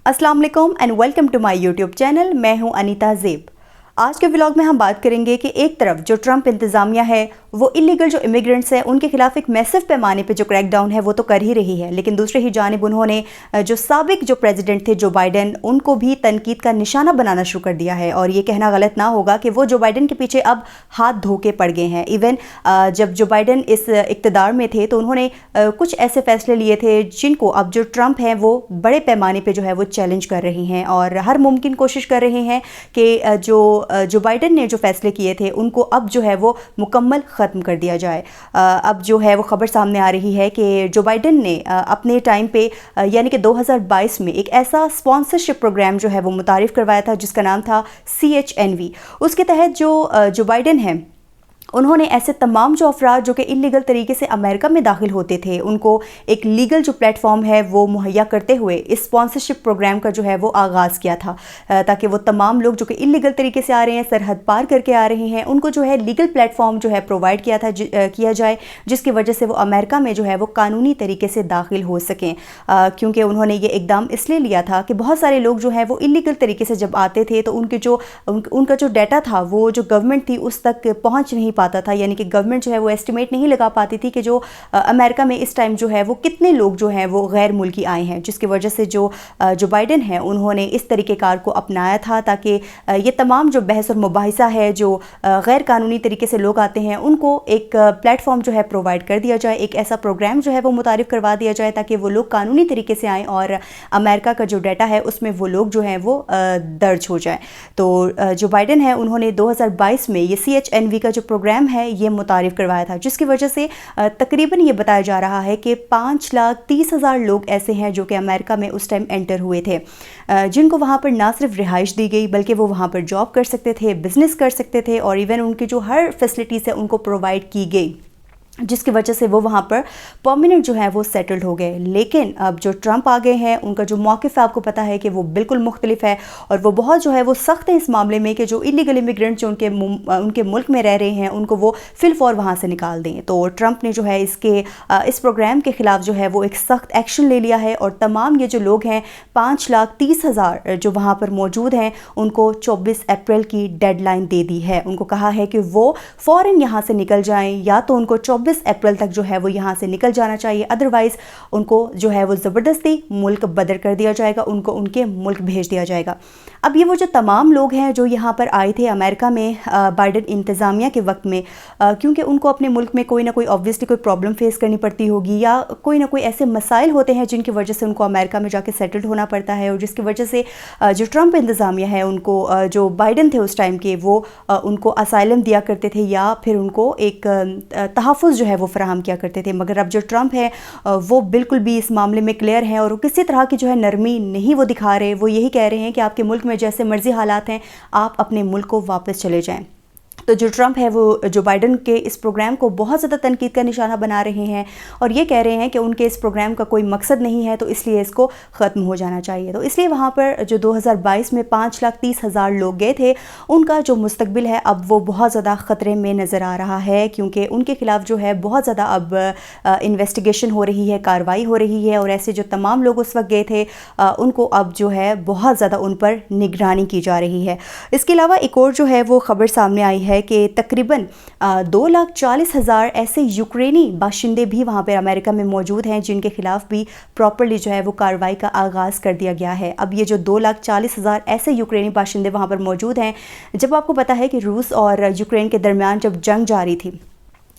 अस्सलाम वालेकुम and welcome to my YouTube channel. मैं हूं अनीता ज़ेब। आज के व्लॉग में हम बात करेंगे कि एक तरफ जो ट्रंप इंतज़ामिया है वो इलीगल जो इमिग्रेंट्स हैं उनके खिलाफ एक मैसिव पैमाने पे जो क्रैकडाउन है वो तो कर ही रही है, लेकिन दूसरी ही जानिब उन्होंने जो साबिक जो प्रेसिडेंट थे जो बाइडन, उनको भी तनकीद का निशाना बनाना शुरू कर दिया है। और ये कहना गलत ना होगा कि वो जो बाइडन के पीछे अब हाथ धो के पड़ गए हैं। इवन जब जो बाइडन इस इक़्तिदार में थे तो उन्होंने कुछ ऐसे फैसले लिए थे जिनको अब जो ट्रंप हैं वो बड़े पैमाने पर जो है वो चैलेंज कर रही हैं और हर मुमकिन कोशिश कर रहे हैं कि जो बाइडन ने जो फैसले किए थे उनको अब जो है वो मुकम्मल ख़त्म कर दिया जाए। अब जो है वो ख़बर सामने आ रही है कि जो बाइडन ने अपने टाइम पे यानी कि 2022 में एक ऐसा स्पॉन्सरशिप प्रोग्राम जो है वो मुतारिफ़ करवाया था जिसका नाम था CHNV। उसके तहत जो बाइडन है उन्होंने ऐसे तमाम जो अफराद जो कि इलीगल तरीके से अमेरिका में दाखिल होते थे उनको एक लीगल जो प्लेटफॉर्म है वो मुहैया करते हुए इस स्पॉन्सरशिप प्रोग्राम का जो है वो आगाज़ किया था, ताकि वो तमाम लोग जो कि इलीगल तरीके से आ रहे हैं, सरहद पार करके आ रहे हैं, उनको जो है लीगल प्लेटफॉर्म जो है प्रोवाइड किया जाए जिसकी वजह से वो अमेरिका में जो है वो कानूनी तरीके से दाखिल हो सकें। क्योंकि उन्होंने ये इकदाम इसलिए लिया था कि बहुत सारे लोग जो हैं वो इलीगल तरीके से जब आते थे तो उनका जो डाटा था वो जो गवर्नमेंट थी उस तक पहुँच नहीं पाता था, यानी कि गवर्नमेंट जो है वो एस्टिमेट नहीं लगा पाती थी कि जो अमेरिका में इस टाइम जो है वो कितने लोग जो हैं वो गैर मुल्की आए हैं, जिसकी वजह से जो बाइडन है उन्होंने इस तरीक़ेकार को अपनाया था ताकि ये तमाम जो बहस और मुबाहिसा है जो गैर कानूनी तरीके से लोग आते हैं उनको एक प्लेटफॉर्म जो है प्रोवाइड कर दिया जाए, एक ऐसा प्रोग्राम जो है वो मुतारिफ़ करवा दिया जाए ताकि वो लोग कानूनी तरीके से आएँ और अमेरिका का जो डाटा है उसमें वो लोग जो हैं वो दर्ज हो जाए। तो जो बाइडन है उन्होंने 2022 में ये CHNV का जो प्रोग्राम है ये मुतारिफ़ करवाया था, जिसकी वजह से तकरीबन ये बताया जा रहा है कि 5,30,000 लोग ऐसे हैं जो कि अमेरिका में उस टाइम एंटर हुए थे, जिनको वहाँ पर ना सिर्फ रिहाइश दी गई बल्कि वो वहाँ पर जॉब कर सकते थे, बिज़नेस कर सकते थे और इवन उनकी जो हर फैसिलिटीज़ है उनको प्रोवाइड की गई, जिसकी वजह से वो वहाँ पर परमानेंट जो है वो सेटल्ड हो गए। लेकिन अब जो ट्रंप आ गए हैं उनका जो मौक़िफ़ है आपको पता है कि वो बिल्कुल मुख्तलिफ है और वो बहुत जो है वो सख्त है इस मामले में कि जो इलीगल इमिग्रेंट जो उनके मुल्क में रह रहे हैं उनको वो फिलफौर वहाँ से निकाल दें। तो ट्रंप ने जो है इस प्रोग्राम के ख़िलाफ़ जो है वो एक सख्त एक्शन ले लिया है और तमाम ये जो लोग हैं 5,30,000 जो वहाँ पर मौजूद हैं उनको 24 अप्रैल की डेडलाइन दे दी है। उनको कहा है कि वो फ़ौरन यहाँ से निकल जाएँ, या तो उनको 24 अप्रैल तक जो है वो यहाँ से निकल जाना चाहिए, अदरवाइज़ उनको जो है वो ज़बरदस्ती मुल्क बदर कर दिया जाएगा, उनको उनके मुल्क भेज दिया जाएगा। अब ये वो जो तमाम लोग हैं जो यहाँ पर आए थे अमेरिका में बाइडन इंतज़ामिया के वक्त में, क्योंकि उनको अपने मुल्क में कोई ना कोई ऑब्वियसली कोई प्रॉब्लम फेस करनी पड़ती होगी या कोई ना कोई ऐसे मसाइल होते हैं जिनकी वजह से उनको अमेरिका में जाके सेटल्ड होना पड़ता है, और जिसकी वजह से जो ट्रंप इंतज़ामिया है उनको जो बाइडन थे उस टाइम के वो उनको असाइलम दिया करते थे या फिर उनको एक तहफ़्फ़ुज़ जो है वो फराहम किया करते थे। मगर अब जो ट्रंप है वो बिल्कुल भी इस मामले में क्लियर हैं और किसी तरह की जो है नरमी नहीं वो दिखा रहे। वो यही कह रहे हैं कि आपके मुल्क में जैसे मर्जी हालात हैं आप अपने मुल्क को वापस चले जाएं। तो जो ट्रंप है वो जो बाइडन के इस प्रोग्राम को बहुत ज़्यादा तनकीद का निशाना बना रहे हैं और ये कह रहे हैं कि उनके इस प्रोग्राम का कोई मकसद नहीं है, तो इसलिए इसको ख़त्म हो जाना चाहिए। तो इसलिए वहाँ पर जो 2022 में 5,30,000 लोग गए थे उनका जो मुस्तकबिल है अब वो बहुत ज़्यादा ख़तरे में नज़र आ रहा है, क्योंकि उनके ख़िलाफ़ जो है बहुत ज़्यादा अब इन्वेस्टिगेशन हो रही है, कार्रवाई हो रही है और ऐसे जो तमाम लोग उस वक्त गए थे उनको अब जो है बहुत ज़्यादा उन पर निगरानी की जा रही है। इसके अलावा एक और जो है वो ख़बर सामने आई है कि तकरीबन 2,40,000 ऐसे यूक्रेनी बाशिंदे भी वहाँ पर अमेरिका में मौजूद हैं जिनके ख़िलाफ़ भी प्रॉपर्ली जो है वो कार्रवाई का आगाज़ कर दिया गया है। अब ये जो 2,40,000 ऐसे यूक्रेनी बाशिंदे वहाँ पर मौजूद हैं, जब आपको पता है कि रूस और यूक्रेन के दरमियान जब जंग जारी थी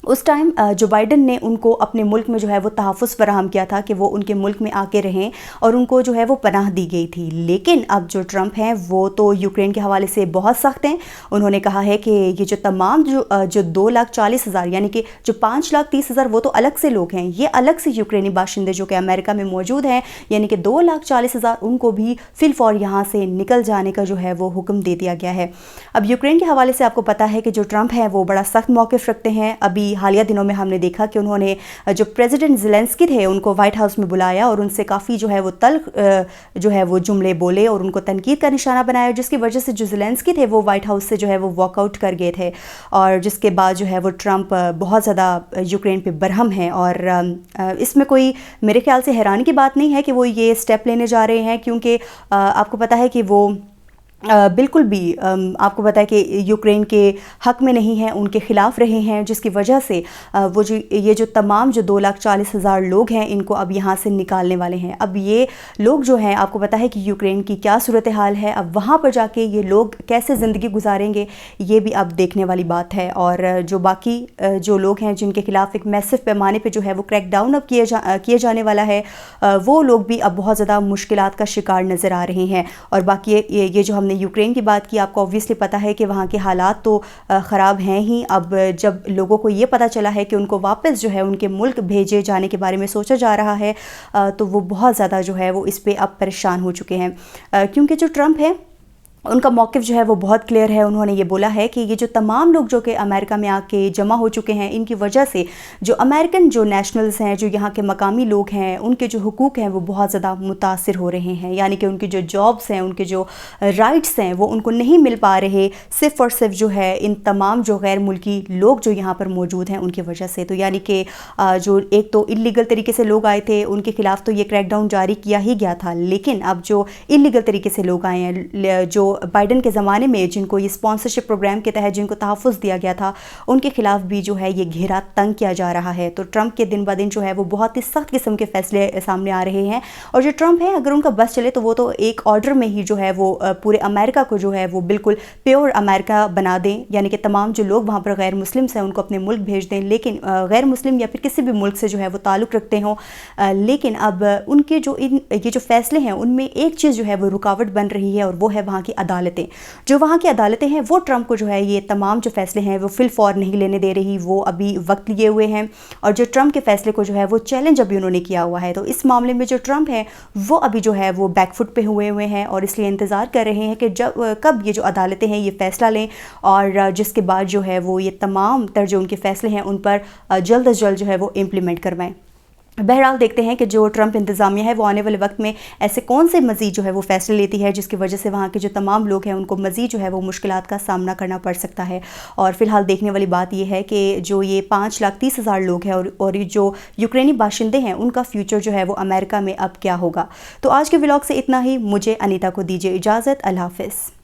उस टाइम जो बाइडन ने उनको अपने मुल्क में जो है वो तहफ़्फ़ुज़ फराहम किया था कि वो उनके मुल्क में आके रहें और उनको जो है वो पनाह दी गई थी। लेकिन अब जो ट्रंप हैं वो तो यूक्रेन के हवाले से बहुत सख्त हैं। उन्होंने कहा है कि ये जो तमाम जो 2,40,000 यानी कि जो 5,30,000 वो तो अलग से लोग हैं, ये अलग से यूक्रेनी बाशिंदे जो कि अमेरिका में मौजूद हैं यानी कि 2,40,000 उनको भी फिलफौर यहाँ से निकल जाने का जो है वो हुक्म दे दिया गया है। अब यूक्रेन के हवाले से आपको पता है कि जो ट्रंप है वो बड़ा सख्त मौक़िफ़ रखते हैं। अभी ابھی حالیہ دنوں میں ہم نے دیکھا کہ انہوں نے جو پریزیڈنٹ زیلنسکی تھے ان کو وائٹ ہاؤس میں بلایا اور ان سے کافی جو ہے وہ تلخ جو ہے وہ جملے بولے اور ان کو تنقید کا نشانہ بنایا، جس کی وجہ سے جو زیلنسکی تھے وہ وائٹ ہاؤس سے جو ہے وہ واک آؤٹ کر گئے تھے، اور جس کے بعد جو ہے وہ ٹرمپ بہت زیادہ یوکرین پہ برہم ہیں۔ اور اس میں کوئی میرے خیال سے حیرانی کی بات نہیں ہے کہ وہ یہ سٹیپ لینے جا رہے ہیں، کیونکہ آپ کو پتہ ہے کہ وہ بالکل بھی آپ کو پتہ ہے کہ یوکرین کے حق میں نہیں ہیں، ان کے خلاف رہے ہیں، جس کی وجہ سے وہ یہ جو تمام جو 2,40,000 لوگ ہیں ان کو اب یہاں سے نکالنے والے ہیں۔ اب یہ لوگ جو ہیں آپ کو پتہ ہے کہ یوکرین کی کیا صورتحال ہے، اب وہاں پر جا کے یہ لوگ کیسے زندگی گزاریں گے یہ بھی اب دیکھنے والی بات ہے۔ اور جو باقی جو لوگ ہیں جن کے خلاف ایک میسو پیمانے پہ جو ہے وہ کریک ڈاؤن اب کیے جانے والا ہے، وہ لوگ بھی اب بہت زیادہ مشکلات کا شکار نظر آ رہے ہیں۔ اور باقی یہ جو ہم نے یوکرین کی بات کی، آپ کو اوبویسلی پتہ ہے کہ وہاں کے حالات تو خراب ہیں ہی۔ اب جب لوگوں کو یہ پتہ چلا ہے کہ ان کو واپس جو ہے ان کے ملک بھیجے جانے کے بارے میں سوچا جا رہا ہے، تو وہ بہت زیادہ جو ہے وہ اس پہ اب پریشان ہو چکے ہیں، کیونکہ جو ٹرمپ ہے ان کا موقف جو ہے وہ بہت کلیئر ہے۔ انہوں نے یہ بولا ہے کہ یہ جو تمام لوگ جو کہ امریکہ میں آ کے جمع ہو چکے ہیں، ان کی وجہ سے جو امریکن جو نیشنلز ہیں، جو یہاں کے مقامی لوگ ہیں، ان کے جو حقوق ہیں وہ بہت زیادہ متاثر ہو رہے ہیں، یعنی کہ ان کی جو جابس ہیں، ان کے جو رائٹس ہیں وہ ان کو نہیں مل پا رہے، صرف اور صرف جو ہے ان تمام جو غیر ملکی لوگ جو یہاں پر موجود ہیں ان کی وجہ سے۔ تو یعنی کہ جو ایک تو انلیگل طریقے سے لوگ آئے تھے ان کے خلاف تو یہ کریک ڈاؤن جاری کیا ہی گیا تھا، لیکن اب جو انلیگل طریقے سے لوگ آئے ہیں، جو بائیڈن کے زمانے میں جن کو یہ اسپانسرشپ پروگرام کے تحت جن کو تحفظ دیا گیا تھا، ان کے خلاف بھی جو ہے یہ گھیرا تنگ کیا جا رہا ہے۔ تو ٹرمپ کے دن بدن جو ہے وہ بہت ہی سخت قسم کے فیصلے سامنے آ رہے ہیں، اور جو ٹرمپ ہے اگر ان کا بس چلے تو وہ تو ایک آرڈر میں ہی جو ہے وہ پورے امریکہ کو جو ہے وہ بالکل پیور امریکہ بنا دیں، یعنی کہ تمام جو لوگ وہاں پر غیر مسلمس ہیں ان کو اپنے ملک بھیج دیں، لیکن غیر مسلم یا پھر کسی بھی ملک سے جو ہے وہ تعلق رکھتے ہوں، لیکن اب ان کے یہ جو فیصلے ہیں ان میں ایک چیز جو ہے وہ رکاوٹ بن رہی ہے، اور وہ ہے وہاں کی عدالتیں۔ جو وہاں کی عدالتیں ہیں وہ ٹرمپ کو جو ہے یہ تمام جو فیصلے ہیں وہ فی الفور نہیں لینے دے رہی، وہ ابھی وقت لیے ہوئے ہیں، اور جو ٹرمپ کے فیصلے کو جو ہے وہ چیلنج ابھی انہوں نے کیا ہوا ہے۔ تو اس معاملے میں جو ٹرمپ ہے وہ ابھی جو ہے وہ بیک فٹ پہ ہوئے ہیں، اور اس لیے انتظار کر رہے ہیں کہ کب یہ جو عدالتیں ہیں یہ فیصلہ لیں، اور جس کے بعد جو ہے وہ یہ تمام تر جو ان کے فیصلے ہیں ان پر جلد از جلد جو ہے وہ امپلیمنٹ کروائیں۔ بہرحال دیکھتے ہیں کہ جو ٹرمپ انتظامیہ ہے وہ آنے والے وقت میں ایسے کون سے مزید جو ہے وہ فیصلے لیتی ہے جس کی وجہ سے وہاں کے جو تمام لوگ ہیں ان کو مزید جو ہے وہ مشکلات کا سامنا کرنا پڑ سکتا ہے۔ اور فی الحال دیکھنے والی بات یہ ہے کہ جو یہ 5,30,000 لوگ ہیں اور یہ جو یوکرینی باشندے ہیں ان کا فیوچر جو ہے وہ امریکہ میں اب کیا ہوگا۔ تو آج کے ولاگ سے اتنا ہی، مجھے انیتا کو دیجیے اجازت، اللہ حافظ۔